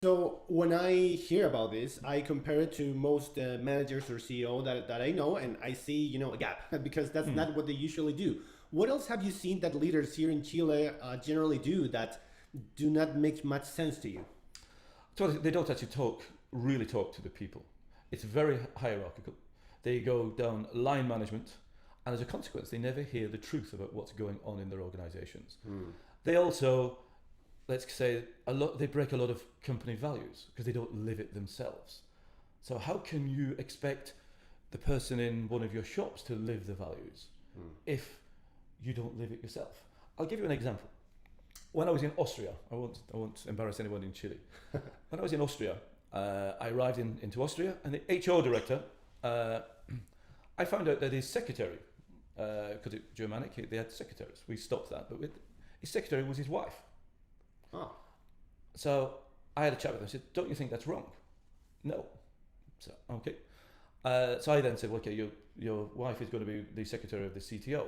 So when I hear about this, I compare it to most managers or CEO that I know, and I see a gap because that's not what they usually do. What else have you seen that leaders here in Chile generally do that do not make much sense to you? So they don't actually really talk to the people. It's very hierarchical. They go down line management, and as a consequence, they never hear the truth about what's going on in their organizations. They also, let's say, they break a lot of company values because they don't live it themselves. So how can you expect the person in one of your shops to live the values if you don't live it yourself? I'll give you an example. When I was in Austria, I won't embarrass anyone in Chile. When I was in Austria, I arrived into Austria, and the HR director, I found out that his secretary, because it's Germanic, they had secretaries. We stopped that, but his secretary was his wife. Oh. So I had a chat with him. I said, "Don't you think that's wrong?" "No." So okay. So I then said, well, "Okay, your wife is going to be the secretary of the CTO,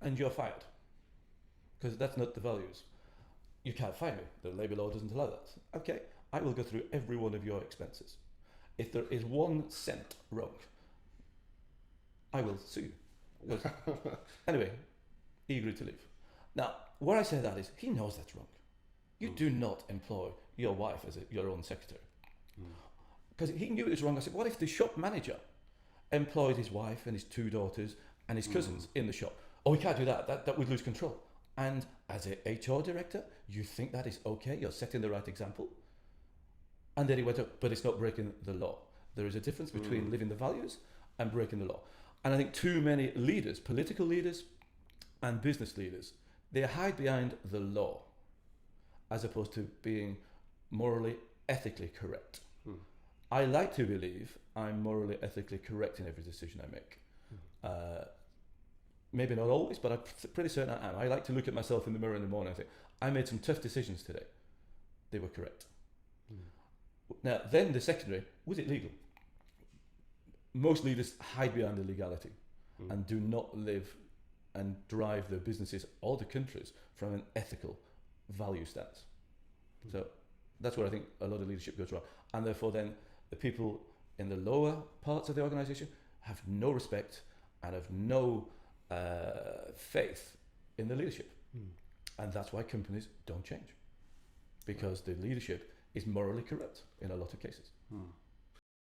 and you're fired because that's not the values. You can't fire me. The labour law doesn't allow that." "Okay, I will go through every one of your expenses. If there is 1 cent wrong, I will sue you." Anyway, he agreed to leave. Now, where I say that is, he knows that's wrong. You do not employ your wife as your own secretary. Because he knew it was wrong. I said, what if the shop manager employed his wife and his 2 daughters and his cousins in the shop? "Oh, we can't do that. That would lose control." "And as a HR director, you think that is okay? You're setting the right example?" And then he went up, "But it's not breaking the law. There is a difference between living the values and breaking the law." And I think too many leaders, political leaders and business leaders, they hide behind the law as opposed to being morally, ethically correct. I like to believe I'm morally, ethically correct in every decision I make. Maybe not always, but I'm pretty certain I am. I like to look at myself in the mirror in the morning and think, I made some tough decisions today. They were correct. Now, then the secondary, was it legal? Most leaders hide behind the legality and do not live and drive their businesses or the countries from an ethical value stance. So that's where I think a lot of leadership goes wrong. And therefore then the people in the lower parts of the organization have no respect and have no faith in the leadership. And that's why companies don't change, because the leadership is morally corrupt in a lot of cases.